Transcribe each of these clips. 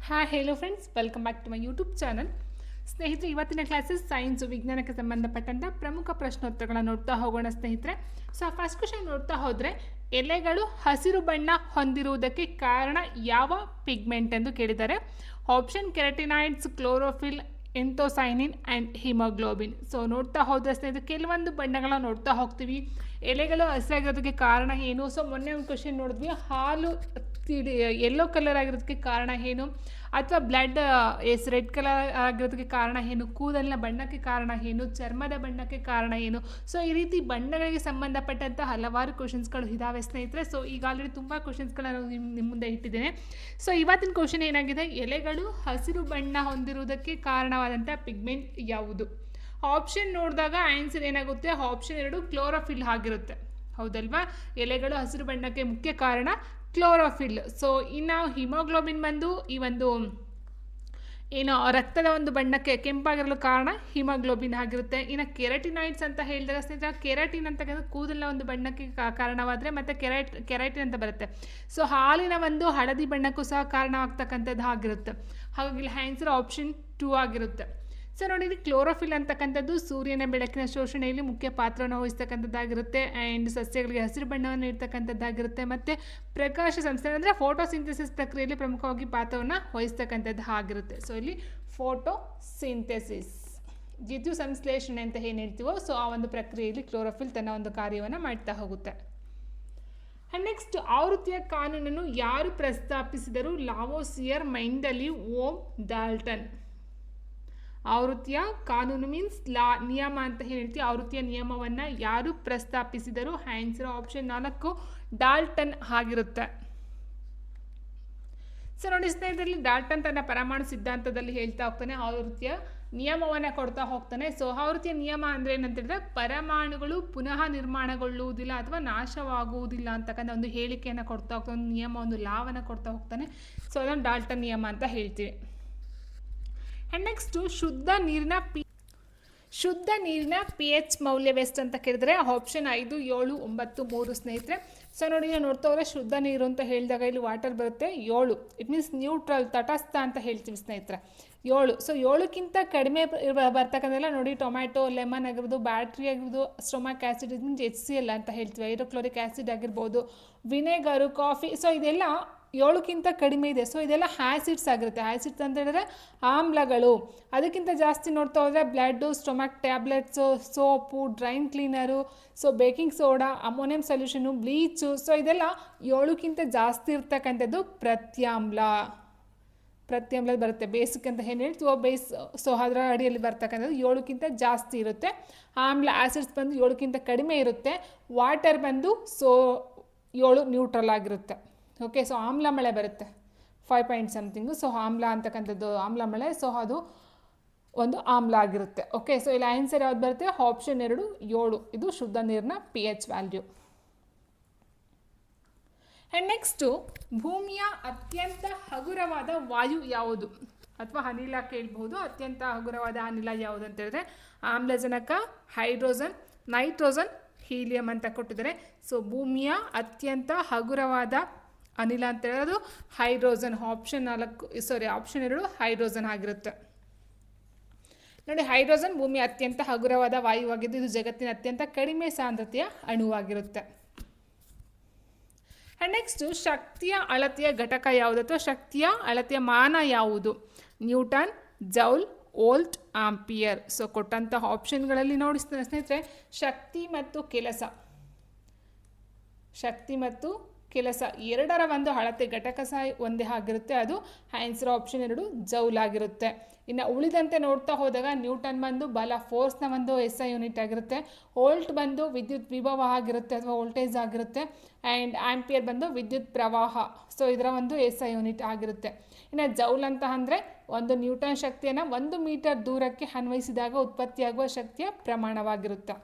Hi hello friends, welcome back to my YouTube channel. ಸ್ನೇಹಿತರೆ, ಇವತ್ತಿನ classes science ವಿಜ್ಞಾನಕ್ಕೆ ಸಂಬಂಧಪಟ್ಟಂಥ ಪ್ರಮುಖ ಪ್ರಶ್ನೋತ್ತರಗಳನ್ನ ನೋಡ್ತಾ ಹೋಗೋಣ ಸ್ನೇಹಿತರೆ. ಸೊ ಫಸ್ಟ್ ಕ್ವಶನ್ ನೋಡ್ತಾ ಹೋದರೆ, ಎಲೆಗಳು ಹಸಿರು ಬಣ್ಣ ಹೊಂದಿರುವುದಕ್ಕೆ ಕಾರಣ ಯಾವ ಪಿಗ್ಮೆಂಟ್ ಎಂದು ಕೇಳಿದ್ದಾರೆ. Option carotenoids, chlorophyll, anthocyanin and haemoglobin. So ನೋಡ್ತಾ ಹೋದರೆ ಸ್ನೇಹಿತರೆ, ಕೆಲವೊಂದು ಬಣ್ಣಗಳನ್ನ ನೋಡ್ತಾ ಹೋಗ್ತೀವಿ. ಎಲೆಗಳು ಹಸಿರಾಗಿರೋದಕ್ಕೆ ಕಾರಣ ಏನು? ಸೊ ಮೊನ್ನೆ ಒಂದು ಕ್ವಶನ್ ನೋಡಿದ್ವಿ, ಹಾಲು ಯೆಲ್ಲೋ ಕಲರ್ ಆಗಿರೋದಕ್ಕೆ ಕಾರಣ ಏನು, ಅಥವಾ ಬ್ಲಡ್ ರೆಡ್ ಕಲರ್ ಆಗಿರೋದಕ್ಕೆ ಕಾರಣ ಏನು, ಕೂದಲಿನ ಬಣ್ಣಕ್ಕೆ ಕಾರಣ ಏನು, ಚರ್ಮದ ಬಣ್ಣಕ್ಕೆ ಕಾರಣ ಏನು. ಸೊ ಈ ರೀತಿ ಬಣ್ಣಗಳಿಗೆ ಸಂಬಂಧಪಟ್ಟಂಥ ಹಲವಾರು ಕ್ವಶನ್ಸ್ಗಳು ಇದ್ದಾವೆ ಸ್ನೇಹಿತರೆ. ಸೊ ಈಗ ಆಲ್ರೆಡಿ ತುಂಬ ಕ್ವಶನ್ಸ್ಗಳನ್ನು ನಿಮ್ಮ ಮುಂದೆ ಇಟ್ಟಿದ್ದೇನೆ. ಸೊ ಇವತ್ತಿನ ಕ್ವಶನ್ ಏನಾಗಿದೆ, ಎಲೆಗಳು ಹಸಿರು ಬಣ್ಣ ಹೊಂದಿರುವುದಕ್ಕೆ ಕಾರಣವಾದಂಥ ಪಿಗ್ಮೆಂಟ್ ಯಾವುದು? ಆಪ್ಷನ್ ನೋಡಿದಾಗ ಆನ್ಸರ್ ಏನಾಗುತ್ತೆ, ಆಪ್ಷನ್ 2 ಕ್ಲೋರೋಫಿಲ್ ಆಗಿರುತ್ತೆ. ಹೌದಲ್ವಾ? ಎಲೆಗಳು ಹಸಿರು ಬಣ್ಣಕ್ಕೆ ಮುಖ್ಯ ಕಾರಣ ಕ್ಲೋರೋಫಿಲ್. ಸೊ ಇನ್ನು ಹಿಮೋಗ್ಲೋಬಿನ್ ಬಂದು ಈ ಒಂದು ಏನು ರಕ್ತದ ಒಂದು ಬಣ್ಣಕ್ಕೆ ಕೆಂಪಾಗಿರಲು ಕಾರಣ ಹಿಮೋಗ್ಲೋಬಿನ್ ಆಗಿರುತ್ತೆ. ಇನ್ನು ಕೆರಟಿನಾಯ್ಡ್ಸ್ ಅಂತ ಹೇಳಿದಾಗ ಸ್ನೇಹಿತರೆ, ಕೆರಾಟಿನ್ ಅಂತಕ್ಕಂಥ ಕೂದಲಿನ ಒಂದು ಬಣ್ಣಕ್ಕೆ ಕಾರಣವಾದರೆ ಮತ್ತು ಕೆರಾಟಿನ್ ಅಂತ ಬರುತ್ತೆ. ಸೊ ಹಾಲಿನ ಒಂದು ಹಳದಿ ಬಣ್ಣಕ್ಕೂ ಸಹ ಕಾರಣವಾಗ್ತಕ್ಕಂಥದ್ದು ಆಗಿರುತ್ತೆ. ಹಾಗಾಗಿ ಆನ್ಸರ್ ಆಪ್ಷನ್ 2 ಆಗಿರುತ್ತೆ. ಸೊ ನೋಡಿ, ಕ್ಲೋರೋಫಿಲ್ ಅಂತಕ್ಕಂಥದ್ದು ಸೂರ್ಯನ ಬೆಳಕಿನ ಶೋಷಣೆಯಲ್ಲಿ ಮುಖ್ಯ ಪಾತ್ರವನ್ನು ವಹಿಸ್ತಕ್ಕಂಥದ್ದಾಗಿರುತ್ತೆ. ಆ್ಯಂಡ್ ಸಸ್ಯಗಳಿಗೆ ಹಸಿರು ಬಣ್ಣವನ್ನು ನೀಡ್ತಕ್ಕಂಥದ್ದಾಗಿರುತ್ತೆ. ಮತ್ತು ಪ್ರಕಾಶ ಸಂಶ್ಲೇಷಣೆ ಅಂದರೆ ಫೋಟೋಸಿಂಥೆಸಿಸ್ ಪ್ರಕ್ರಿಯೆಯಲ್ಲಿ ಪ್ರಮುಖವಾಗಿ ಪಾತ್ರವನ್ನು ವಹಿಸ್ತಕ್ಕಂಥದ್ದು ಆಗಿರುತ್ತೆ. ಸೊ ಇಲ್ಲಿ ಫೋಟೋಸಿಂಥೆಸಿಸ್, ದ್ಯುತಿ ಸಂಶ್ಲೇಷಣೆ ಅಂತ ಏನು ಹೇಳ್ತೀವೋ, ಸೊ ಆ ಒಂದು ಪ್ರಕ್ರಿಯೆಯಲ್ಲಿ ಕ್ಲೋರೋಫಿಲ್ ತನ್ನ ಒಂದು ಕಾರ್ಯವನ್ನು ಮಾಡ್ತಾ ಹೋಗುತ್ತೆ. ಆ್ಯಂಡ್ ನೆಕ್ಸ್ಟ್, ಆವೃತ್ತಿಯ ಕಾನೂನನ್ನು ಯಾರು ಪ್ರಸ್ತಾಪಿಸಿದರು? ಲಾವೋಸಿಯರ್, ಮೆಂಡಲಿ, ಓಮ್, ಡಾಲ್ಟನ್. ಆವೃತ್ತಿಯ ಕಾನೂನು ಮೀನ್ಸ್ ನಿಯಮ ಅಂತ ಹೇಳ್ತೀವಿ. ಆವೃತ್ತಿಯ ನಿಯಮವನ್ನು ಯಾರು ಪ್ರಸ್ತಾಪಿಸಿದರು? ಆನ್ಸರ್ ಆಪ್ಷನ್ 4 ಡಾಲ್ಟನ್ ಆಗಿರುತ್ತೆ. ಸೊ ನೋಡಿ ಸ್ನೇಹಿತರಲ್ಲಿ, ಡಾಲ್ಟನ್ ತನ್ನ ಪರಮಾಣು ಸಿದ್ಧಾಂತದಲ್ಲಿ ಹೇಳ್ತಾ ಹೋಗ್ತಾನೆ, ಆವೃತ್ತಿಯ ನಿಯಮವನ್ನು ಕೊಡ್ತಾ ಹೋಗ್ತಾನೆ. ಸೊ ಆವೃತ್ತಿಯ ನಿಯಮ ಅಂದರೆ ಏನಂತ ಹೇಳಿದ್ರೆ, ಪರಮಾಣುಗಳು ಪುನಃ ನಿರ್ಮಾಣಗೊಳ್ಳುವುದಿಲ್ಲ ಅಥವಾ ನಾಶವಾಗುವುದಿಲ್ಲ ಅಂತಕ್ಕಂಥ ಒಂದು ಹೇಳಿಕೆಯನ್ನು ಕೊಡ್ತಾ ಹೋಗ್ತಾನೆ, ಒಂದು ನಿಯಮ, ಒಂದು ಲಾವನ್ನು ಕೊಡ್ತಾ ಹೋಗ್ತಾನೆ. ಸೊ ಅದನ್ನು ಡಾಲ್ಟನ್ ನಿಯಮ ಅಂತ ಹೇಳ್ತೀವಿ. ಆ್ಯಂಡ್ ನೆಕ್ಸ್ಟು, ಶುದ್ಧ ನೀರಿನ ಪಿ ಎಚ್ ಮೌಲ್ಯವೆಷ್ಟು ಅಂತ ಕೇಳಿದ್ರೆ ಆಪ್ಷನ್ 5, 7, 9, 3 ಸ್ನೇಹಿತರೆ. ಸೊ ನೋಡಿ, ನಾವು ನೋಡ್ತಾ ಹೋದರೆ ಶುದ್ಧ ನೀರು ಅಂತ ಹೇಳಿದಾಗ ಇಲ್ಲಿ ವಾಟರ್ ಬರುತ್ತೆ 7. ಇಟ್ ಮೀನ್ಸ್ ನ್ಯೂಟ್ರಲ್, ತಟಸ್ಥ ಅಂತ ಹೇಳ್ತೀವಿ ಸ್ನೇಹಿತರೆ, 7. ಸೊ 7ಕ್ಕಿಂತ ಕಡಿಮೆ ಬರ್ತಕ್ಕಂಥೆಲ್ಲ ನೋಡಿ, ಟೊಮ್ಯಾಟೊ, ಲೆಮನ್ ಆಗಿರ್ಬೋದು, ಬ್ಯಾಟ್ರಿ ಆಗಿರ್ಬೋದು, ಸ್ಟೊಮಾಕ್ ಆ್ಯಸಿಡ್, ಇದು ಮೀನ್ಸ್ HCl ಅಂತ ಹೇಳ್ತೀವಿ, ಹೈಡ್ರೋಕ್ಲೋರಿಕ್ ಆ್ಯಸಿಡ್ ಆಗಿರ್ಬೋದು, ವಿನೆಗರು, ಕಾಫಿ. ಸೊ ಇದೆಲ್ಲ 7ಕ್ಕಿಂತ ಕಡಿಮೆ ಇದೆ. ಸೊ ಇದೆಲ್ಲ ಆ್ಯಸಿಡ್ಸ್ ಆಗಿರುತ್ತೆ. ಆ್ಯಸಿಡ್ಸ್ ಅಂತ ಹೇಳಿದ್ರೆ ಆಮ್ಲಗಳು. ಅದಕ್ಕಿಂತ ಜಾಸ್ತಿ ನೋಡ್ತಾ ಹೋದರೆ blood, stomach tablets, soap, drain cleaner, so baking soda, ammonium solution, bleach. So ಇದೆಲ್ಲ 7ಕ್ಕಿಂತ ಜಾಸ್ತಿ ಇರ್ತಕ್ಕಂಥದ್ದು ಪ್ರತ್ಯಾಮ್ಲ ಬರುತ್ತೆ. ಬೇಸಿಕ್ ಅಂತ ಏನು ಹೇಳ್ತೀವೋ, ಸೊ ಅದರ ಅಡಿಯಲ್ಲಿ ಬರ್ತಕ್ಕಂಥದ್ದು 7ಕ್ಕಿಂತ ಜಾಸ್ತಿ ಇರುತ್ತೆ. ಆಮ್ಲ, ಆ್ಯಸಿಡ್ಸ್ ಬಂದು 7ಕ್ಕಿಂತ ಕಡಿಮೆ ಇರುತ್ತೆ. ವಾಟರ್ ಬಂದು 7 ನ್ಯೂಟ್ರಲ್ ಆಗಿರುತ್ತೆ. ಓಕೆ, ಸೊ ಆಮ್ಲ ಮಳೆ ಬರುತ್ತೆ 5 ಪಾಯಿಂಟ್ ಸಮಥಿಂಗು. ಸೊ ಆಮ್ಲ ಅಂತಕ್ಕಂಥದ್ದು ಆಮ್ಲ ಮಳೆ, ಸೊ ಅದು ಒಂದು ಆಮ್ಲ ಆಗಿರುತ್ತೆ. ಓಕೆ, ಸೊ ಇಲ್ಲಿ ಆನ್ಸರ್ ಯಾವ್ದು ಬರುತ್ತೆ? ಆಪ್ಷನ್ 2, 7. ಇದು ಶುದ್ಧ ನೀರಿನ P H value. And next, ಭೂಮಿಯ ಅತ್ಯಂತ ಹಗುರವಾದ ವಾಯು ಯಾವುದು? ಅಥವಾ ಅನಿಲ ಕೇಳ್ಬೋದು. ಅತ್ಯಂತ ಹಗುರವಾದ ಅನಿಲ ಯಾವುದು ಅಂತ ಹೇಳಿದ್ರೆ ಆಮ್ಲಜನಕ, ಹೈಡ್ರೋಜನ್, ನೈಟ್ರೋಜನ್, ಹೀಲಿಯಂ ಅಂತ ಕೊಟ್ಟಿದ್ದಾರೆ. ಸೊ ಭೂಮಿಯ ಅತ್ಯಂತ ಹಗುರವಾದ ಅನಿಲ ಅಂತ ಹೇಳೋದು ಹೈಡ್ರೋಜನ್. ಆಪ್ಷನ್ 2 ಹೈಡ್ರೋಜನ್ ಆಗಿರುತ್ತೆ. ನೋಡಿ, ಹೈಡ್ರೋಜನ್ ಭೂಮಿಯ ಅತ್ಯಂತ ಹಗುರವಾದ ವಾಯುವಾಗಿದ್ದು ಇದು ಜಗತ್ತಿನ ಅತ್ಯಂತ ಕಡಿಮೆ ಸಾಂದ್ರತೆಯ ಅಣುವಾಗಿರುತ್ತೆ. ಆ್ಯಂಡ್ ನೆಕ್ಸ್ಟು, ಶಕ್ತಿಯ ಅಳತೆಯ ಘಟಕ ಯಾವುದು ಅಥವಾ ಶಕ್ತಿಯ ಅಳತೆಯ ಮಾನ ಯಾವುದು? Newton, joule, volt, ampere. So ಕೊಟ್ಟಂಥ ಆಪ್ಷನ್ಗಳಲ್ಲಿ ನೋಡಿ ಸ್ನೇಹಿತರೆ, ಶಕ್ತಿ ಮತ್ತು ಕೆಲಸ ಎರಡರ ಒಂದು ಅಳತೆ ಘಟಕ ಸಹ ಒಂದೇ ಆಗಿರುತ್ತೆ. ಅದು ಆನ್ಸರ್ ಆಪ್ಷನ್ 2 ಜೌಲ್ ಆಗಿರುತ್ತೆ. ಇನ್ನು ಉಳಿದಂತೆ ನೋಡ್ತಾ ಹೋದಾಗ ನ್ಯೂಟನ್ ಬಂದು ಬಲ, ಫೋರ್ಸ್ನ ಒಂದು SI ಯೂನಿಟ್ ಆಗಿರುತ್ತೆ. ವೋಲ್ಟ್ ಬಂದು ವಿದ್ಯುತ್ ವಿಭವ ಆಗಿರುತ್ತೆ ಅಥವಾ ವೋಲ್ಟೇಜ್ ಆಗಿರುತ್ತೆ. ಆ್ಯಂಡ್ ಆಂಪಿಯರ್ ಬಂದು ವಿದ್ಯುತ್ ಪ್ರವಾಹ. ಸೊ ಇದರ ಒಂದು SI ಯೂನಿಟ್ ಆಗಿರುತ್ತೆ. ಇನ್ನು ಜೌಲ್ ಅಂತ ಅಂದರೆ ಒಂದು ನ್ಯೂಟನ್ ಶಕ್ತಿಯನ್ನು 1 ಮೀಟರ್ ದೂರಕ್ಕೆ ಅನ್ವಯಿಸಿದಾಗ ಉತ್ಪತ್ತಿಯಾಗುವ ಶಕ್ತಿಯ ಪ್ರಮಾಣವಾಗಿರುತ್ತೆ.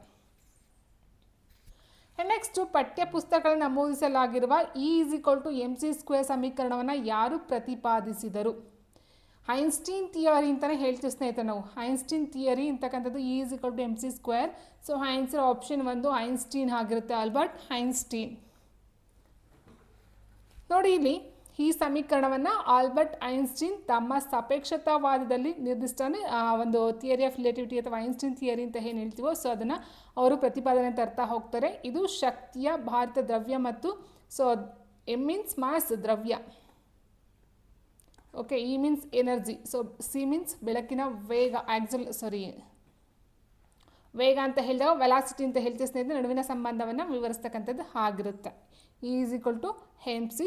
ನೆಕ್ಸ್ಟು, ಪಠ್ಯಪುಸ್ತಕಗಳಲ್ಲಿ ನಮೂದಿಸಲಾಗಿರುವ E=mc² ಸಮೀಕರಣವನ್ನು ಯಾರು ಪ್ರತಿಪಾದಿಸಿದರು? ಐನ್ಸ್ಟೀನ್ ಥಿಯರಿ ಅಂತಲೇ ಹೇಳ್ತೀವಿ ಸ್ನೇಹಿತರೆ ನಾವು. ಐನ್ಸ್ಟೀನ್ ಥಿಯರಿ ಅಂತಕ್ಕಂಥದ್ದು E=mc². So answer option 1 Einstein ಆಗಿರುತ್ತೆ, ಆಲ್ಬರ್ಟ್ ಐನ್ಸ್ಟೀನ್. ನೋಡಿ, ಇಲ್ಲಿ ಈ ಸಮೀಕರಣವನ್ನು ಆಲ್ಬರ್ಟ್ ಐನ್ಸ್ಟೀನ್ ತಮ್ಮ ಸಾಪೇಕ್ಷತಾವಾದದಲ್ಲಿ ಒಂದು ಥಿಯರಿ ಆಫ್ ರಿಲೇಟಿವಿಟಿ ಅಥವಾ ಐನ್ಸ್ಟೀನ್ ಥಿಯರಿ ಅಂತ ಏನು ಹೇಳ್ತೀವೋ ಸೊ ಅದನ್ನು ಅವರು ಪ್ರತಿಪಾದನೆ ತರ್ತಾ ಹೋಗ್ತಾರೆ. ಇದು ಶಕ್ತಿಯ ಭಾರಿತ ದ್ರವ್ಯ ಮತ್ತು ಸೊ ಎಮ್ ಮೀನ್ಸ್ ಮಾಸ್ ದ್ರವ್ಯ, okay, E means energy, so C means ಬೆಳಕಿನ ವೇಗ, ವೇಗ ಅಂತ ಹೇಳಿದಾಗ ವೆಲಾಸಿಟಿ ಅಂತ ಹೇಳ್ತೀವಿ ಸ್ನೇಹಿತರೆ, ನಡುವಿನ ಸಂಬಂಧವನ್ನು ವಿವರಿಸ್ತಕ್ಕಂಥದ್ದು ಆಗಿರುತ್ತೆ. E = mc².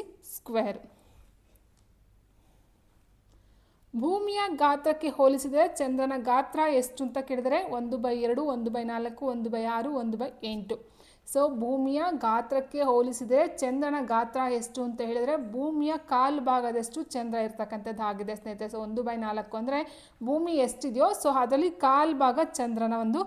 ಭೂಮಿಯ ಗಾತ್ರಕ್ಕೆ ಹೋಲಿಸಿದರೆ ಚಂದ್ರನ ಗಾತ್ರ ಎಷ್ಟು ಅಂತ ಕೇಳಿದರೆ 1/2, 1/4, 1/6, 1/8. ಸೊ ಭೂಮಿಯ ಗಾತ್ರಕ್ಕೆ ಹೋಲಿಸಿದರೆ ಚಂದ್ರನ ಗಾತ್ರ ಎಷ್ಟು ಅಂತ ಹೇಳಿದರೆ ಭೂಮಿಯ ಕಾಲು ಭಾಗದಷ್ಟು ಚಂದ್ರ ಇರ್ತಕ್ಕಂಥದ್ದು ಆಗಿದೆ ಸ್ನೇಹಿತರೆ. ಸೊ 1/4 ಅಂದರೆ ಭೂಮಿ ಎಷ್ಟಿದೆಯೋ ಸೊ ಅದರಲ್ಲಿ ಕಾಲು ಭಾಗ ಚಂದ್ರನ ಒಂದು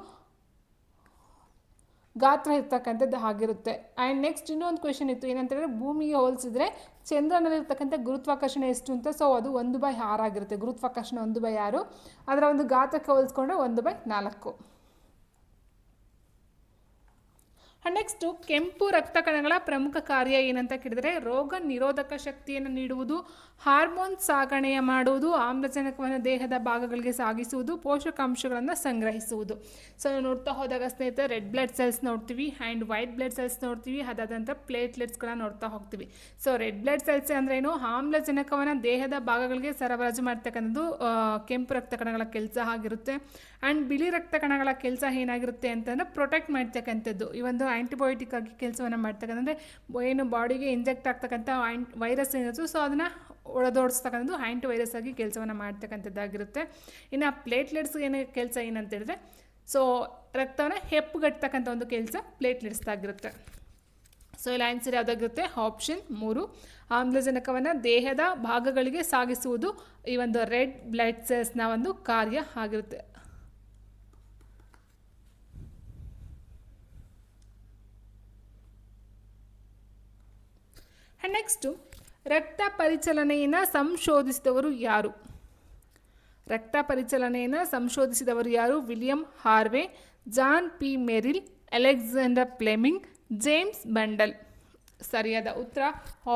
ಗಾತ್ರ ಇರ್ತಕ್ಕಂಥದ್ದು ಆಗಿರುತ್ತೆ. ಆ್ಯಂಡ್ ನೆಕ್ಸ್ಟ್ ಇನ್ನೊಂದು ಕ್ವೆಶನ್ ಇತ್ತು, ಏನಂತ ಹೇಳಿದ್ರೆ ಭೂಮಿಗೆ ಹೋಲಿಸಿದ್ರೆ ಚಂದ್ರನಲ್ಲಿರ್ತಕ್ಕಂಥ ಗುರುತ್ವಾಕರ್ಷಣೆ ಎಷ್ಟು ಅಂತ. ಸೊ ಅದು 1/6 ಆಗಿರುತ್ತೆ. ಗುರುತ್ವಾಕರ್ಷಣೆ 1/6, ಅದರ ಒಂದು ಗಾತ್ರಕ್ಕೆ ಹೋಲಿಸ್ಕೊಂಡ್ರೆ 1/4. ನೆಕ್ಸ್ಟು ಕೆಂಪು ರಕ್ತ ಕಣಗಳ ಪ್ರಮುಖ ಕಾರ್ಯ ಏನಂತ ಕೇಳಿದರೆ ರೋಗ ನಿರೋಧಕ ಶಕ್ತಿಯನ್ನು ನೀಡುವುದು, ಹಾರ್ಮೋನ್ ಸಾಗಣೆ ಮಾಡುವುದು, ಆಮ್ಲಜನಕವನ್ನು ದೇಹದ ಭಾಗಗಳಿಗೆ ಸಾಗಿಸುವುದು, ಪೋಷಕಾಂಶಗಳನ್ನು ಸಂಗ್ರಹಿಸುವುದು. ಸೊ ನೋಡ್ತಾ ಹೋದಾಗ ಸ್ನೇಹಿತರೆ ರೆಡ್ ಬ್ಲಡ್ ಸೆಲ್ಸ್ ನೋಡ್ತೀವಿ ಆ್ಯಂಡ್ ವೈಟ್ ಬ್ಲಡ್ ಸೆಲ್ಸ್ ನೋಡ್ತೀವಿ, ಅದಾದಂಥ ಪ್ಲೇಟ್ಲೆಟ್ಸ್ಗಳನ್ನ ನೋಡ್ತಾ ಹೋಗ್ತೀವಿ. ಸೊ ರೆಡ್ ಬ್ಲಡ್ ಸೆಲ್ಸ್ ಅಂದ್ರೇನು, ಆಮ್ಲಜನಕವನ್ನು ದೇಹದ ಭಾಗಗಳಿಗೆ ಸರಬರಾಜು ಮಾಡ್ತಕ್ಕಂಥದ್ದು ಕೆಂಪು ರಕ್ತ ಕಣಗಳ ಕೆಲಸ ಆಗಿರುತ್ತೆ. ಆ್ಯಂಡ್ ಬಿಳಿ ರಕ್ತ ಕಣಗಳ ಕೆಲಸ ಏನಾಗಿರುತ್ತೆ ಅಂತಂದರೆ ಪ್ರೊಟೆಕ್ಟ್ ಮಾಡ್ತಕ್ಕಂಥದ್ದು, ಈ ಒಂದು ಆ್ಯಂಟಿಬಯೋಟಿಕ್ ಆಗಿ ಕೆಲಸವನ್ನು ಮಾಡ್ತಕ್ಕಂಥದ್ದು, ಏನು ಬಾಡಿಗೆ ಇಂಜೆಕ್ಟ್ ಆಗ್ತಕ್ಕಂಥ ವೈರಸ್ ಏನಿತ್ತು ಸೊ ಅದನ್ನು ಒಡೆದೋಡಿಸ್ತಕ್ಕಂಥದ್ದು ಆ್ಯಂಟಿವೈರಸ್ ಆಗಿ ಕೆಲಸವನ್ನು ಮಾಡ್ತಕ್ಕಂಥದ್ದಾಗಿರುತ್ತೆ. ಇನ್ನು ಪ್ಲೇಟ್ಲೆಟ್ಸ್ ಕೆಲಸ ಏನಂತ ಹೇಳಿದ್ರೆ ಸೊ ರಕ್ತವನ್ನು ಹೆಪ್ಪುಗಟ್ಟತಕ್ಕಂಥ ಒಂದು ಕೆಲಸ ಪ್ಲೇಟ್ಲೆಟ್ಸ್ದಾಗಿರುತ್ತೆ. ಸೊ ಇಲ್ಲಿ ಆನ್ಸರ್ ಯಾವುದಾಗಿರುತ್ತೆ ಆಪ್ಷನ್ 3, ಆಮ್ಲಜನಕವನ್ನು ದೇಹದ ಭಾಗಗಳಿಗೆ ಸಾಗಿಸುವುದು ಈ ಒಂದು ರೆಡ್ ಬ್ಲಡ್ ಸೆಲ್ಸ್ನ ಒಂದು ಕಾರ್ಯ ಆಗಿರುತ್ತೆ. ನೆಕ್ಸ್ಟು ರಕ್ತ ಪರಿಚಲನೆಯನ್ನು ಸಂಶೋಧಿಸಿದವರು ಯಾರು? ರಕ್ತ ಪರಿಚಲನೆಯನ್ನು ಸಂಶೋಧಿಸಿದವರು ಯಾರು? William Harvey, John P Merrill, Alexander Fleming, James Bundle. ಸರಿಯಾದ ಉತ್ತರ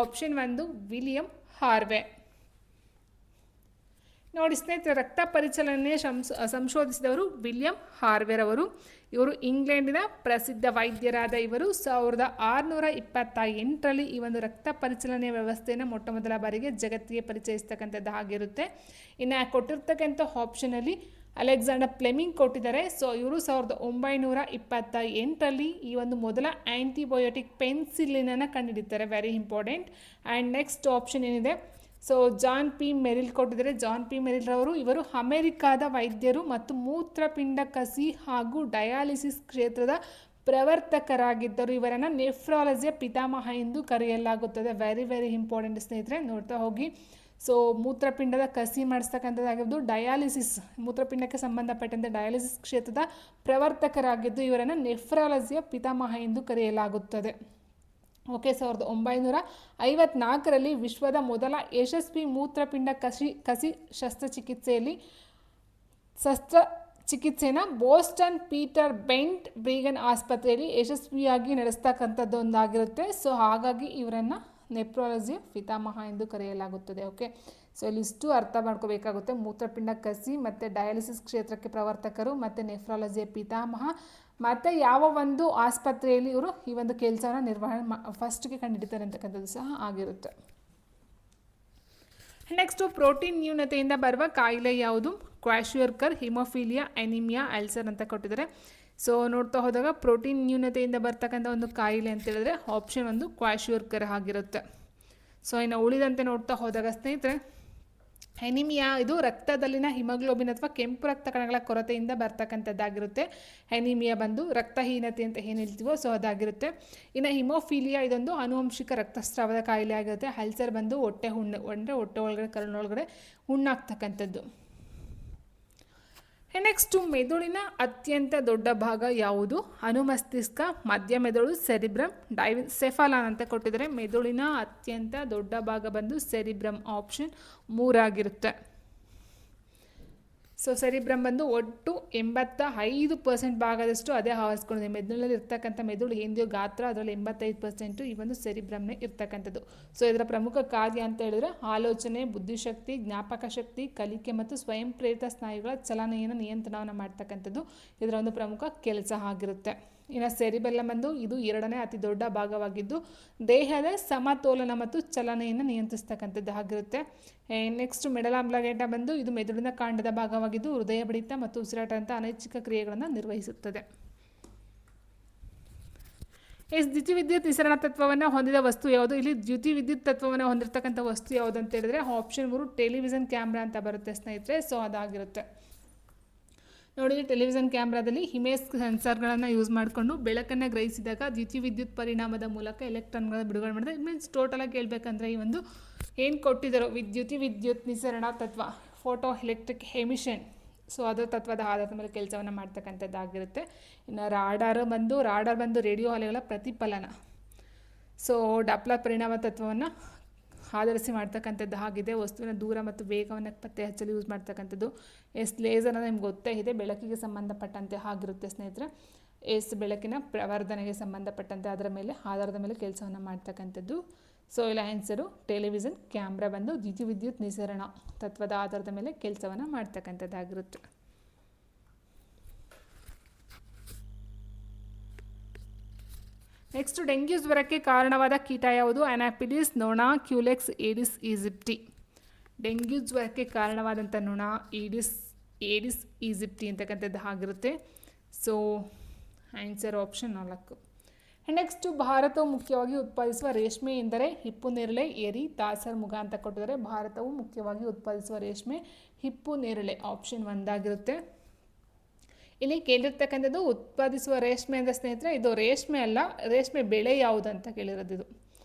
ಆಪ್ಷನ್ 1 ವಿಲಿಯಂ ಹಾರ್ವೆ. ನೋಡಿ ಸ್ನೇಹಿತರೆ, ರಕ್ತ ಪರಿಚಲನೆ ಸಂಶೋಧಿಸಿದವರು ವಿಲಿಯಂ ಹಾರ್ವೆರವರು. ಇವರು ಇಂಗ್ಲೆಂಡಿನ ಪ್ರಸಿದ್ಧ ವೈದ್ಯರಾದ ಇವರು 1628ರಲ್ಲಿ ಈ ಒಂದು ರಕ್ತ ಪರಿಚಲನೆಯ ವ್ಯವಸ್ಥೆಯನ್ನು ಮೊಟ್ಟ ಮೊದಲ ಬಾರಿಗೆ ಜಗತ್ತಿಗೆ ಪರಿಚಯಿಸ್ತಕ್ಕಂಥದ್ದು ಆಗಿರುತ್ತೆ. ಇನ್ನು ಕೊಟ್ಟಿರ್ತಕ್ಕಂಥ ಆಪ್ಷನಲ್ಲಿ ಅಲೆಕ್ಸಾಂಡರ್ ಫ್ಲೆಮಿಂಗ್ ಕೊಟ್ಟಿದ್ದಾರೆ. ಸೊ ಇವರು 1928ರಲ್ಲಿ ಈ ಒಂದು ಮೊದಲ ಆ್ಯಂಟಿಬಯೋಟಿಕ್ ಪೆನ್ಸಿಲಿನನ್ನು ಕಂಡುಹಿಡಿತಾರೆ, very important. And next option ಏನಿದೆ, ಸೊ ಜಾನ್ ಪಿ ಮೆರಿಲ್ ಕೊಟ್ಟಿದ್ದಾರೆ. ಜಾನ್ ಪಿ ಮೆರಿಲ್ರವರು ಇವರು ಅಮೆರಿಕಾದ ವೈದ್ಯರು ಮತ್ತು ಮೂತ್ರಪಿಂಡ ಕಸಿ ಹಾಗೂ ಡಯಾಲಿಸಿಸ್ ಕ್ಷೇತ್ರದ ಪ್ರವರ್ತಕರಾಗಿದ್ದರು. ಇವರನ್ನು ನೆಫ್ರಾಲಜಿಯ ಪಿತಾಮಹ ಎಂದು ಕರೆಯಲಾಗುತ್ತದೆ. ವೆರಿ ವೆರಿ ಇಂಪಾರ್ಟೆಂಟ್ ಸ್ನೇಹಿತರೆ, ನೋಡ್ತಾ ಹೋಗಿ. ಸೊ ಮೂತ್ರಪಿಂಡದ ಕಸಿ ಮಾಡಿಸ್ತಕ್ಕಂಥದ್ದಾಗಿದ್ದು ಡಯಾಲಿಸಿಸ್, ಮೂತ್ರಪಿಂಡಕ್ಕೆ ಸಂಬಂಧಪಟ್ಟಂತೆ ಡಯಾಲಿಸಿಸ್ ಕ್ಷೇತ್ರದ ಪ್ರವರ್ತಕರಾಗಿದ್ದು ಇವರನ್ನು ನೆಫ್ರಾಲಜಿಯ ಪಿತಾಮಹ ಎಂದು ಕರೆಯಲಾಗುತ್ತದೆ. ಓಕೆ, 1954ರಲ್ಲಿ ವಿಶ್ವದ ಮೊದಲ ಯಶಸ್ವಿ ಮೂತ್ರಪಿಂಡ ಕಸಿ ಶಸ್ತ್ರಚಿಕಿತ್ಸೆಯನ್ನು ಬೋಸ್ಟನ್ ಪೀಟರ್ ಬೆಂಟ್ ಬ್ರೀಗನ್ ಆಸ್ಪತ್ರೆಯಲ್ಲಿ ಯಶಸ್ವಿಯಾಗಿ ನಡೆಸ್ತಕ್ಕಂಥದ್ದು ಒಂದಾಗಿರುತ್ತೆ. ಸೊ ಹಾಗಾಗಿ ಇವರನ್ನು ನೆಫ್ರಾಲಜಿಯ ಪಿತಾಮಹ ಎಂದು ಕರೆಯಲಾಗುತ್ತದೆ. ಓಕೆ, ಸೊ ಇಲ್ಲಿಷ್ಟು ಅರ್ಥ ಮಾಡ್ಕೋಬೇಕಾಗುತ್ತೆ. ಮೂತ್ರಪಿಂಡ ಕಸಿ ಮತ್ತು ಡಯಾಲಿಸಿಸ್ ಕ್ಷೇತ್ರಕ್ಕೆ ಪ್ರವರ್ತಕರು ಮತ್ತು ನೆಫ್ರಾಲಜಿಯ ಪಿತಾಮಹ ಮತ್ತು ಯಾವ ಒಂದು ಆಸ್ಪತ್ರೆಯಲ್ಲಿ ಇವರು ಈ ಒಂದು ಕೆಲಸವನ್ನು ನಿರ್ವಹಣೆ ಫಸ್ಟ್ಗೆ ಕಂಡುಹಿಡಿತಾರೆ ಅಂತಕ್ಕಂಥದ್ದು ಸಹ ಆಗಿರುತ್ತೆ. ನೆಕ್ಸ್ಟು ಪ್ರೋಟೀನ್ ನ್ಯೂನತೆಯಿಂದ ಬರುವ ಕಾಯಿಲೆ ಯಾವುದು? ಕ್ವಾಶಿಯರ್ಕರ್, ಹಿಮೋಫೀಲಿಯಾ, ಅನಿಮಿಯಾ, ಅಲ್ಸರ್ ಅಂತ ಕೊಟ್ಟಿದ್ದಾರೆ. ಸೊ ನೋಡ್ತಾ ಹೋದಾಗ ಪ್ರೋಟೀನ್ ನ್ಯೂನತೆಯಿಂದ ಬರ್ತಕ್ಕಂಥ ಒಂದು ಕಾಯಿಲೆ ಅಂತ ಹೇಳಿದ್ರೆ ಆಪ್ಷನ್ 1 ಕ್ವಾಶಿಯರ್ಕರ್ ಆಗಿರುತ್ತೆ. ಸೊ ಇನ್ನು ಉಳಿದಂತೆ ನೋಡ್ತಾ ಹೋದಾಗ ಸ್ನೇಹಿತರೆ ಎನಿಮಿಯಾ ಇದು ರಕ್ತದಲ್ಲಿನ ಹಿಮೋಗ್ಲೋಬಿನ್ ಅಥವಾ ಕೆಂಪು ರಕ್ತ ಕಣಗಳ ಕೊರತೆಯಿಂದ ಬರ್ತಕ್ಕಂಥದ್ದಾಗಿರುತ್ತೆ. ಎನಿಮಿಯಾ ಬಂದು ರಕ್ತಹೀನತೆ ಅಂತ ಏನು ಹೇಳ್ತೀವೋ ಸೊ ಅದಾಗಿರುತ್ತೆ. ಇನ್ನು ಹಿಮೋಫೀಲಿಯಾ ಇದೊಂದು ಆನುವಂಶಿಕ ರಕ್ತಸ್ರಾವದ ಕಾಯಿಲೆ ಆಗಿರುತ್ತೆ. ಅಲ್ಸರ್ ಬಂದು ಹೊಟ್ಟೆ ಹುಣ್ಣು, ಅಂದರೆ ಹೊಟ್ಟೆ ಒಳಗಡೆ ಕರುಳೊಳಗಡೆ ಹುಣ್ಣಾಗ್ತಕ್ಕಂಥದ್ದು. ನೆಕ್ಸ್ಟು ಮೆದುಳಿನ ಅತ್ಯಂತ ದೊಡ್ಡ ಭಾಗ ಯಾವುದು? ಅನುಮಸ್ತಿಷ್ಕ, ಮಧ್ಯ ಮೆದುಳು, ಸೆರಿಬ್ರಮ್, ಸೆಫಾಲಾನ್ ಅಂತ ಕೊಟ್ಟಿದ್ದಾರೆ. ಮೆದುಳಿನ ಅತ್ಯಂತ ದೊಡ್ಡ ಭಾಗ ಬಂದು ಸೆರಿಬ್ರಮ್, ಆಪ್ಷನ್ 3 ಆಗಿರುತ್ತೆ. ಸೊ ಸೆರಿಬ್ರಮ್ ಬಂದು ಒಟ್ಟು 85% ಭಾಗದಷ್ಟು ಅದೇ ಆವರಿಸ್ಕೊಂಡಿದೆ. ಮೆದುಳಲ್ಲಿ ಇರ್ತಕ್ಕಂಥ ಮೆದುಳು ಏನಿದೆಯೋ ಗಾತ್ರ ಅದರಲ್ಲಿ 85% ಈ ಒಂದು ಸೆರಿಬ್ರಮ್ನೇ ಇರ್ತಕ್ಕಂಥದ್ದು. ಸೊ ಇದರ ಪ್ರಮುಖ ಕಾರ್ಯ ಅಂತ ಹೇಳಿದ್ರೆ ಆಲೋಚನೆ, ಬುದ್ಧಿಶಕ್ತಿ, ಜ್ಞಾಪಕ ಶಕ್ತಿ, ಕಲಿಕೆ ಮತ್ತು ಸ್ವಯಂ ಪ್ರೇರಿತ ಸ್ನಾಯುಗಳ ಚಲನೆಯನ್ನು ನಿಯಂತ್ರಣವನ್ನು ಮಾಡ್ತಕ್ಕಂಥದ್ದು ಇದರ ಒಂದು ಪ್ರಮುಖ ಕೆಲಸ ಆಗಿರುತ್ತೆ. ಇನ್ನು ಸೆರಿಬೆಲ್ಲಮ್ ಬಂದು ಇದು 2ನೇ ಅತಿ ದೊಡ್ಡ ಭಾಗವಾಗಿದ್ದು ದೇಹದ ಸಮತೋಲನ ಮತ್ತು ಚಲನೆಯನ್ನು ನಿಯಂತ್ರಿಸ್ತಕ್ಕಂಥದ್ದು ಆಗಿರುತ್ತೆ. ನೆಕ್ಸ್ಟ್ ಮೆಡಲ್ ಆಬ್ಲಾಂಗೇಟ ಬಂದು ಇದು ಮೆದುಳಿನ ಕಾಂಡದ ಭಾಗವಾಗಿದ್ದು ಹೃದಯ ಬಡಿತ ಮತ್ತು ಉಸಿರಾಟದಂಥ ಅನೈಚ್ಛಿಕ ಕ್ರಿಯೆಗಳನ್ನು ನಿರ್ವಹಿಸುತ್ತದೆ. ದ್ಯುತಿವಿದ್ಯುತ್ ನಿಸರಣ ತತ್ವವನ್ನು ಹೊಂದಿದ ವಸ್ತು ಯಾವುದು? ಇಲ್ಲಿ ದ್ಯುತಿವಿದ್ಯುತ್ ತತ್ವವನ್ನು ಹೊಂದಿರತಕ್ಕಂಥ ವಸ್ತು ಯಾವುದು ಅಂತ ಹೇಳಿದ್ರೆ ಆಪ್ಷನ್ 3 ಟೆಲಿವಿಷನ್ ಕ್ಯಾಮ್ರಾ ಅಂತ ಬರುತ್ತೆ ಸ್ನೇಹಿತರೆ. ಸೊ ಅದಾಗಿರುತ್ತೆ ನೋಡಿ. ಟೆಲಿವಿಷನ್ ಕ್ಯಾಮ್ರಾದಲ್ಲಿ ಇಮೇಜ್ ಸೆನ್ಸರ್ಗಳನ್ನು ಯೂಸ್ ಮಾಡಿಕೊಂಡು ಬೆಳಕನ್ನು ಗ್ರಹಿಸಿದಾಗ ದ್ಯುತಿವಿದ್ಯುತ್ ಪರಿಣಾಮದ ಮೂಲಕ ಎಲೆಕ್ಟ್ರಾನ್ಗಳನ್ನು ಬಿಡುಗಡೆ ಮಾಡಿದೆ. ಮೀನ್ಸ್ ಟೋಟಲಾಗಿ ಹೇಳ್ಬೇಕಂದ್ರೆ ಈ ಒಂದು ಏನು ಕೊಟ್ಟಿದ್ದಾರೋ ದ್ಯುತಿವಿದ್ಯುತ್ ನಿಸರಣ ತತ್ವ, ಫೋಟೋ ಎಲೆಕ್ಟ್ರಿಕ್ ಎಮಿಷನ್, ಸೊ ಅದರ ತತ್ವದ ಆಧಾರದ ಮೇಲೆ ಕೆಲಸವನ್ನು ಮಾಡ್ತಕ್ಕಂಥದ್ದಾಗಿರುತ್ತೆ. ಇನ್ನು ರಾಡಾರ್ ಬಂದು ರೇಡಿಯೋ ಅಲೆಗಳ ಪ್ರತಿಫಲನ, ಸೊ ಡಾಪ್ಲರ್ ಪರಿಣಾಮ ತತ್ವವನ್ನು ಆಧರಿಸಿ ಮಾಡ್ತಕ್ಕಂಥದ್ದು ಆಗಿದೆ. ವಸ್ತುವಿನ ದೂರ ಮತ್ತು ವೇಗವನ್ನು ಪತ್ತೆ ಹಚ್ಚಲು ಯೂಸ್ ಮಾಡ್ತಕ್ಕಂಥದ್ದು. ಲೇಸರ್ ಅಂದರೆ ನಿಮ್ಗೆ ಗೊತ್ತೇ ಇದೆ, ಬೆಳಕಿಗೆ ಸಂಬಂಧಪಟ್ಟಂತೆ ಆಗಿರುತ್ತೆ ಸ್ನೇಹಿತರೆ. ಬೆಳಕಿನ ಪ್ರವರ್ಧನೆಗೆ ಸಂಬಂಧಪಟ್ಟಂತೆ ಆಧಾರದ ಮೇಲೆ ಕೆಲಸವನ್ನು ಮಾಡ್ತಕ್ಕಂಥದ್ದು. ಸೊ ಇಲ್ಲ ಆನ್ಸರು ಟೆಲಿವಿಷನ್ ಕ್ಯಾಮ್ರಾ ಬಂದು ದ್ಯುತಿವಿದ್ಯುತ್ ನಿಸರಣ ತತ್ವದ ಆಧಾರದ ಮೇಲೆ ಕೆಲಸವನ್ನು ಮಾಡ್ತಕ್ಕಂಥದ್ದಾಗಿರುತ್ತೆ. ನೆಕ್ಸ್ಟ್ ಡೆಂಗ್ಯೂ ಜ್ವರಕ್ಕೆ ಕಾರಣವಾದ ಕೀಟ ಯಾವುದು? ಅನಾಫಿಲಿಸ್, ನೊಣ, ಕ್ಯೂಲೆಕ್ಸ್, ಏಡಿಸ್ ಈಜಿಪ್ಟಿ. ಡೆಂಗ್ಯೂ ಜ್ವರಕ್ಕೆ ಕಾರಣವಾದಂಥ ನೊಣ ಏಡಿಸ್ ಈಜಿಪ್ಟಿ ಅಂತಕ್ಕಂಥದ್ದು ಆಗಿರುತ್ತೆ. So answer option 4. ನೆಕ್ಸ್ಟು ಭಾರತವು ಮುಖ್ಯವಾಗಿ ಉತ್ಪಾದಿಸುವ ರೇಷ್ಮೆ ಎಂದರೆ ಹಿಪ್ಪು ನೇರಳೆ, ಎರಿ, ತಾಸರ್, ಮುಗ ಅಂತ ಕೊಟ್ಟಿದ್ದಾರೆ. ಭಾರತವು ಮುಖ್ಯವಾಗಿ ಉತ್ಪಾದಿಸುವ ರೇಷ್ಮೆ ಹಿಪ್ಪು ನೇರಳೆ ಆಪ್ಷನ್ 1 ಆಗಿರುತ್ತೆ. ಇಲ್ಲಿ ಕೇಳಿರ್ತಕ್ಕಂಥದ್ದು ಉತ್ಪಾದಿಸುವ ರೇಷ್ಮೆ ಅಂದರೆ ಸ್ನೇಹಿತರೆ ಇದು ರೇಷ್ಮೆ ಅಲ್ಲ, ರೇಷ್ಮೆ ಬೆಳೆ ಯಾವುದು ಅಂತ ಕೇಳಿರೋದು. ಇದು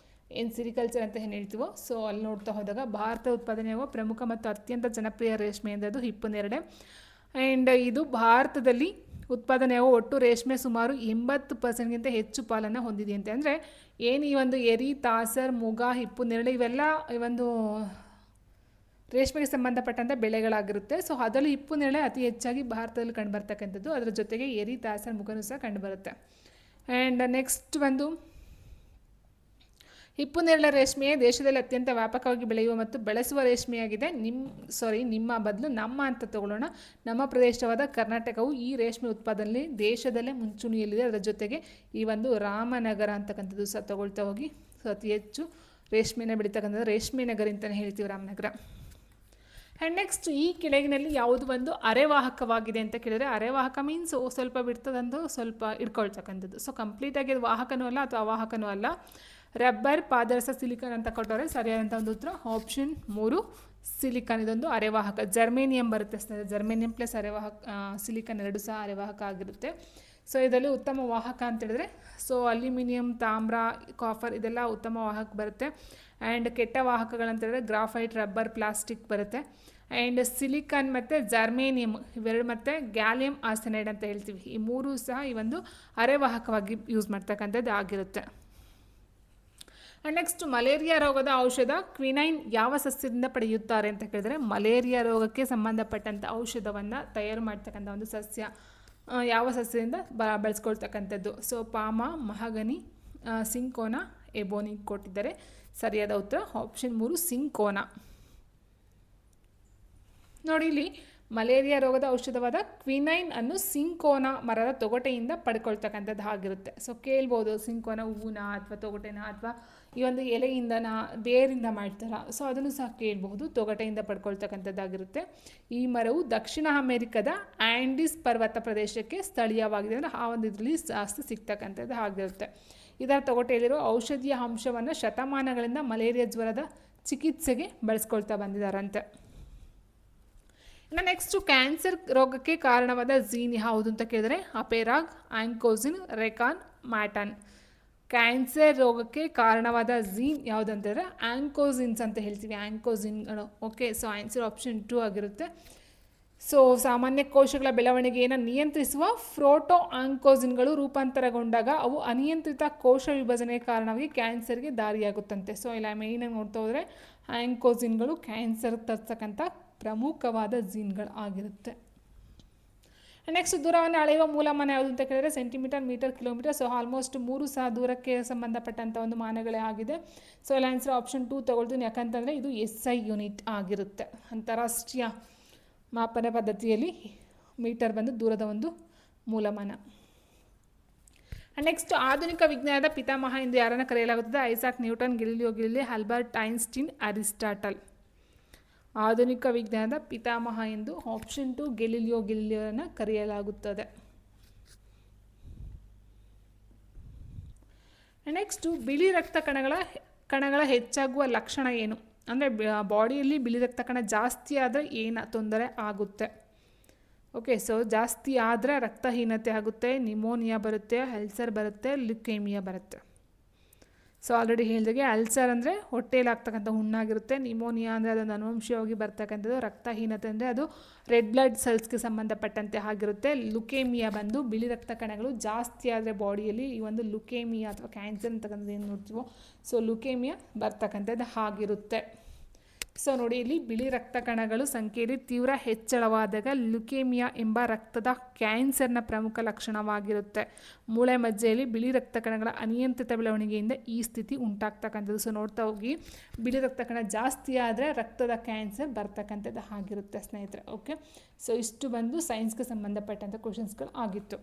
ಏನು ಸಿರಿಕಲ್ಚರ್ ಅಂತ ಏನು ಹೇಳ್ತೀವೋ ಸೊ ಅಲ್ಲಿ ನೋಡ್ತಾ ಹೋದಾಗ ಭಾರತ ಉತ್ಪಾದನೆಯಾಗುವ ಪ್ರಮುಖ ಮತ್ತು ಅತ್ಯಂತ ಜನಪ್ರಿಯ ರೇಷ್ಮೆ ಅಂದರೆ ಅದು ಹಿಪ್ಪು ನೇರಳೆ. ಆ್ಯಂಡ್ ಇದು ಭಾರತದಲ್ಲಿ ಉತ್ಪಾದನೆಯಾಗುವ ಒಟ್ಟು ರೇಷ್ಮೆ ಸುಮಾರು 80%ಗಿಂತ ಹೆಚ್ಚು ಪಾಲನ್ನು ಹೊಂದಿದೆ ಅಂತ. ಅಂದರೆ ಏನು ಈ ಒಂದು ಎರಿ, ತಾಸರ್, ಮುಗ, ಹಿಪ್ಪು ನೇರಳೆ ಇವೆಲ್ಲ ಈ ಒಂದು ರೇಷ್ಮೆಗೆ ಸಂಬಂಧಪಟ್ಟಂಥ ಬೆಳೆಗಳಾಗಿರುತ್ತೆ. ಸೊ ಅದರಲ್ಲಿ ಹಿಪ್ಪು ನೇರಳೆ ಅತಿ ಹೆಚ್ಚಾಗಿ ಭಾರತದಲ್ಲಿ ಕಂಡುಬರ್ತಕ್ಕಂಥದ್ದು. ಅದರ ಜೊತೆಗೆ ಎರಿ, ತಾಸರ್, ಮುಗನೂ ಸಹ ಕಂಡುಬರುತ್ತೆ. ಆ್ಯಂಡ್ ನೆಕ್ಸ್ಟ್ ಒಂದು ಹಿಪ್ಪು ನೇರಳೆ ರೇಷ್ಮೆಯೇ ದೇಶದಲ್ಲಿ ಅತ್ಯಂತ ವ್ಯಾಪಕವಾಗಿ ಬೆಳೆಯುವ ಮತ್ತು ಬೆಳೆಸುವ ರೇಷ್ಮೆಯಾಗಿದೆ. ನಿಮ್ಮ ಬದಲು ನಮ್ಮ ಅಂತ ತಗೊಳ್ಳೋಣ. ನಮ್ಮ ಪ್ರದೇಶವಾದ ಕರ್ನಾಟಕವು ಈ ರೇಷ್ಮೆ ಉತ್ಪಾದನೆಯಲ್ಲಿ ದೇಶದಲ್ಲೇ ಮುಂಚೂಣಿಯಲ್ಲಿದೆ. ಅದರ ಜೊತೆಗೆ ಈ ಒಂದು ರಾಮನಗರ ಅಂತಕ್ಕಂಥದ್ದು ಸಹ ತಗೊಳ್ತಾ ಹೋಗಿ ಸೊ ಅತಿ ಹೆಚ್ಚು ರೇಷ್ಮೆನ ಬೆಳೀತಕ್ಕಂಥದ್ದು ರೇಷ್ಮೆ ನಗರ ಅಂತಲೇ ಹೇಳ್ತೀವಿ, ರಾಮನಗರ. ಆ್ಯಂಡ್ ನೆಕ್ಸ್ಟ್ ಈ ಕೆಳಗಿನಲ್ಲಿ ಯಾವುದು ಒಂದು ಅರೆವಾಹಕವಾಗಿದೆ ಅಂತ ಕೇಳಿದರೆ ಅರೆವಾಹಕ ಮೀನ್ಸ್ ಸ್ವಲ್ಪ ಬಿಡ್ತದಂದು ಸ್ವಲ್ಪ ಇಟ್ಕೊಳ್ತಕ್ಕಂಥದ್ದು. ಸೊ ಕಂಪ್ಲೀಟಾಗಿ ಅದು ವಾಹಕನೂ ಅಲ್ಲ ಅಥವಾ ಅವಾಹಕನೂ ಅಲ್ಲ. ರಬ್ಬರ್, ಪಾದರಸ, ಸಿಲಿಕಾನ್ ಅಂತ ಕೊಟ್ಟವ್ರೆ. ಸರಿಯಾದಂಥ ಒಂದು ಉತ್ತರ ಆಪ್ಷನ್ 3 ಸಿಲಿಕಾನ್. ಇದೊಂದು ಅರೆವಾಹಕ. ಜರ್ಮೇನಿಯಂ ಬರುತ್ತೆ ಸ್ನೇಹಿತರೆ. ಜರ್ಮೇನಿಯಂ ಪ್ಲಸ್ ಸಿಲಿಕಾನ್ ಎರಡು ಸಹ ಅರೆವಾಹಕ ಆಗಿರುತ್ತೆ. ಸೊ ಇದರಲ್ಲಿ ಉತ್ತಮ ವಾಹಕ ಅಂತ ಹೇಳಿದ್ರೆ ಸೊ ಅಲ್ಯೂಮಿನಿಯಂ, ತಾಮ್ರ, ಕಾಫರ್ ಇದೆಲ್ಲ ಉತ್ತಮ ವಾಹಕ ಬರುತ್ತೆ. ಆ್ಯಂಡ್ ಕೆಟ್ಟ ವಾಹಕಗಳಂತೇಳಿದ್ರೆ ಗ್ರಾಫೈಟ್, ರಬ್ಬರ್, ಪ್ಲಾಸ್ಟಿಕ್ ಬರುತ್ತೆ. ಆ್ಯಂಡ್ ಸಿಲಿಕಾನ್ ಮತ್ತು ಜರ್ಮೇನಿಯಂ ಇವೆರಡು ಮತ್ತು ಗ್ಯಾಲಿಯಂ ಆರ್ಸೆನೈಡ್ ಅಂತ ಹೇಳ್ತೀವಿ. ಈ ಮೂರು ಸಹ ಈ ಒಂದು ಅರೆವಾಹಕವಾಗಿ ಯೂಸ್ ಮಾಡ್ತಕ್ಕಂಥದ್ದು ಆಗಿರುತ್ತೆ. ಆ್ಯಂಡ್ ನೆಕ್ಸ್ಟ್ ಮಲೇರಿಯಾ ರೋಗದ ಔಷಧ ಕ್ವಿನೈನ್ ಯಾವ ಸಸ್ಯದಿಂದ ಪಡೆಯುತ್ತಾರೆ ಅಂತ ಕೇಳಿದರೆ ಮಲೇರಿಯಾ ರೋಗಕ್ಕೆ ಸಂಬಂಧಪಟ್ಟಂಥ ಔಷಧವನ್ನು ತಯಾರು ಮಾಡ್ತಕ್ಕಂಥ ಒಂದು ಸಸ್ಯ ಯಾವ ಸಸ್ಯದಿಂದ ಬಳಸ್ಕೊಳ್ತಕ್ಕಂಥದ್ದು. ಸೊ ಪಾಮ, ಮಹಗನಿ, ಸಿಂಕೋನಾ, ಎಬೋನಿ ಕೊಟ್ಟಿದ್ದಾರೆ. ಸರಿಯಾದ ಉತ್ತರ ಆಪ್ಷನ್ 3 ಸಿಂಕೋನಾ. ನೋಡಿ ಇಲ್ಲಿ ಮಲೇರಿಯಾ ರೋಗದ ಔಷಧವಾದ ಕ್ವಿನೈನ್ ಅನ್ನು ಸಿಂಕೋನಾ ಮರದ ತೊಗಟೆಯಿಂದ ಪಡ್ಕೊಳ್ತಕ್ಕಂಥದ್ದು ಆಗಿರುತ್ತೆ. ಸೊ ಕೇಳ್ಬೋದು ಸಿಂಕೋನಾ ಹೂವಿನ ಅಥವಾ ತೊಗಟೆನ ಅಥವಾ ಈ ಒಂದು ಎಲೆಯಿಂದನ ಬೇರಿಂದ ಮಾಡ್ತಾರ. ಸೊ ಅದನ್ನು ಸಹ ಕೇಳಬಹುದು. ತೊಗಟೆಯಿಂದ ಪಡ್ಕೊಳ್ತಕ್ಕಂಥದ್ದಾಗಿರುತ್ತೆ. ಈ ಮರವು ದಕ್ಷಿಣ ಅಮೆರಿಕದ ಆ್ಯಂಡೀಸ್ ಪರ್ವತ ಪ್ರದೇಶಕ್ಕೆ ಸ್ಥಳೀಯವಾಗಿದೆ. ಅಂದರೆ ಆ ಒಂದು ಇದರಲ್ಲಿ ಜಾಸ್ತಿ ಸಿಗ್ತಕ್ಕಂಥದ್ದು ಆಗಿರುತ್ತೆ. ಇದರ ತೊಗಟೆಯಲ್ಲಿರೋ ಔಷಧೀಯ ಅಂಶವನ್ನು ಶತಮಾನಗಳಿಂದ ಮಲೇರಿಯಾ ಜ್ವರದ ಚಿಕಿತ್ಸೆಗೆ ಬಳಸ್ಕೊಳ್ತಾ ಬಂದಿದ್ದಾರಂತೆ. ಇನ್ನು ನೆಕ್ಸ್ಟು ಕ್ಯಾನ್ಸರ್ ರೋಗಕ್ಕೆ ಕಾರಣವಾದ ಜೀನ್ ಯಾವುದು ಅಂತ ಕೇಳಿದರೆ ಅಪೆರಾಗ್, ಆ್ಯಂಕೋಸಿನ್, ರೆಕಾನ್, ಮ್ಯಾಟನ್. ಕ್ಯಾನ್ಸರ್ ರೋಗಕ್ಕೆ ಕಾರಣವಾದ ಜೀನ್ ಯಾವುದು ಅಂತಂದರೆ ಆ್ಯಂಕೋಸಿನ್ಸ್ ಅಂತ ಹೇಳ್ತೀವಿ, ಆ್ಯಂಕೋಸಿನ್ಗಳು. ಓಕೆ, ಸೊ ಆನ್ಸರ್ ಆಪ್ಷನ್ 2 ಆಗಿರುತ್ತೆ. ಸೊ ಸಾಮಾನ್ಯ ಕೋಶಗಳ ಬೆಳವಣಿಗೆಯನ್ನು ನಿಯಂತ್ರಿಸುವ ಪ್ರೋಟೋ ಆ್ಯಂಕೋಸಿನ್ಗಳು ರೂಪಾಂತರಗೊಂಡಾಗ ಅವು ಅನಿಯಂತ್ರಿತ ಕೋಶ ವಿಭಜನೆಗೆ ಕಾರಣವಾಗಿ ಕ್ಯಾನ್ಸರ್ಗೆ ದಾರಿಯಾಗುತ್ತಂತೆ. ಸೊ ಇಲ್ಲ ಮೇಯ್ನಾಗಿ ನೋಡ್ತಾ ಹೋದರೆ ಆ್ಯಂಕೋಸಿನ್ಗಳು ಕ್ಯಾನ್ಸರ್ ತರ್ತಕ್ಕಂಥ ಪ್ರಮುಖವಾದ ಜೀನ್ಗಳು ಆಗಿರುತ್ತೆ. ನೆಕ್ಸ್ಟ್ ದೂರವನ್ನು ಅಳೆಯುವ ಮೂಲಮಾನ ಯಾವುದು ಅಂತ ಕೇಳಿದರೆ centimetre, metre, kilometre. So almost 3 ಸಹ ದೂರಕ್ಕೆ ಸಂಬಂಧಪಟ್ಟಂಥ ಒಂದು ಮಾನಗಳೇ ಆಗಿದೆ. ಸೊ ಅಲ್ಲಿ ಆನ್ಸರ್ ಆಪ್ಷನ್ 2 ತಗೊಳ್ತೀನಿ. ಯಾಕಂತಂದರೆ ಇದು SI ಯೂನಿಟ್ ಆಗಿರುತ್ತೆ. ಅಂತಾರಾಷ್ಟ್ರೀಯ ಮಾಪನ ಪದ್ಧತಿಯಲ್ಲಿ ಮೀಟರ್ ಬಂದು ದೂರದ ಒಂದು ಮೂಲಮಾನ. ನೆಕ್ಸ್ಟ್ ಆಧುನಿಕ ವಿಜ್ಞಾನದ ಪಿತಾಮಹ ಎಂದು ಯಾರನ್ನು ಕರೆಯಲಾಗುತ್ತದೆ? Isaac Newton, Galileo Galilei, Albert Einstein, Aristotle. ಆಧುನಿಕ ವಿಜ್ಞಾನದ ಪಿತಾಮಹ ಎಂದು ಆಪ್ಷನ್ 2 ಗೆಲಿಲಿಯೋ ಗೆಲಿಲಿಯೋರನ್ನು ಕರೆಯಲಾಗುತ್ತದೆ. ನೆಕ್ಸ್ಟು ಬಿಳಿ ರಕ್ತ ಕಣಗಳ ಹೆಚ್ಚಾಗುವ ಲಕ್ಷಣ ಏನು? ಅಂದರೆ ಬಾಡಿಯಲ್ಲಿ ಬಿಳಿ ರಕ್ತ ಕಣ ಜಾಸ್ತಿ ಆದರೆ ಏನು ತೊಂದರೆ ಆಗುತ್ತೆ? ಓಕೆ, ಸೊ ಜಾಸ್ತಿ ಆದರೆ ರಕ್ತಹೀನತೆ ಆಗುತ್ತೆ, ನಿಮೋನಿಯಾ ಬರುತ್ತೆ, ಅಲ್ಸರ್ ಬರುತ್ತೆ, ಲ್ಯುಕೇಮಿಯಾ ಬರುತ್ತೆ. ಸೊ ಆಲ್ರೆಡಿ ಹೇಳಿದಾಗೆ ಅಲ್ಸರ್ ಅಂದರೆ ಹೊಟ್ಟೆಯಲ್ಲಿ ಆಗ್ತಕ್ಕಂಥ ಹುಣ್ಣಾಗಿರುತ್ತೆ. ನಿಮೋನಿಯಾ ಅಂದರೆ ಅದೊಂದು ಅನುವಂಶೀಯವಾಗಿ ಬರ್ತಕ್ಕಂಥದ್ದು. ರಕ್ತಹೀನತೆ ಅಂದರೆ ಅದು ರೆಡ್ ಬ್ಲಡ್ ಸೆಲ್ಸ್ಗೆ ಸಂಬಂಧಪಟ್ಟಂತೆ ಆಗಿರುತ್ತೆ. ಲುಕೇಮಿಯಾ ಬಂದು ಬಿಳಿ ರಕ್ತ ಕಣಗಳು ಜಾಸ್ತಿ ಆದರೆ ಬಾಡಿಯಲ್ಲಿ ಈ ಒಂದು ಲುಕೇಮಿಯಾ ಅಥವಾ ಕ್ಯಾನ್ಸರ್ ಅಂತಕ್ಕಂಥದ್ದು ಏನು ನೋಡ್ತೀವೋ ಸೊ ಲುಕೇಮಿಯಾ ಬರ್ತಕ್ಕಂಥದ್ದು ಆಗಿರುತ್ತೆ. ಸೊ ನೋಡಿ, ಇಲ್ಲಿ ಬಿಳಿ ರಕ್ತ ಕಣಗಳು ಸಂಖ್ಯೆಯಲ್ಲಿ ತೀವ್ರ ಹೆಚ್ಚಳವಾದಾಗ ಲುಕೇಮಿಯಾ ಎಂಬ ರಕ್ತದ ಕ್ಯಾನ್ಸರ್ನ ಪ್ರಮುಖ ಲಕ್ಷಣವಾಗಿರುತ್ತೆ. ಮೂಳೆ ಮಜ್ಜೆಯಲ್ಲಿ ಬಿಳಿ ರಕ್ತ ಕಣಗಳ ಅನಿಯಂತ್ರಿತ ಬೆಳವಣಿಗೆಯಿಂದ ಈ ಸ್ಥಿತಿ ಉಂಟಾಗ್ತಕ್ಕಂಥದ್ದು. ಸೊ ನೋಡ್ತಾ ಹೋಗಿ, ಬಿಳಿ ರಕ್ತ ಕಣ ಜಾಸ್ತಿ ಆದರೆ ರಕ್ತದ ಕ್ಯಾನ್ಸರ್ ಬರ್ತಕ್ಕಂಥದ್ದು ಆಗಿರುತ್ತೆ ಸ್ನೇಹಿತರೆ. ಓಕೆ, ಸೊ ಇಷ್ಟು ಬಂದು ಸೈನ್ಸ್ಗೆ ಸಂಬಂಧಪಟ್ಟಂಥ ಕ್ವಶನ್ಸ್ಗಳು ಆಗಿತ್ತು.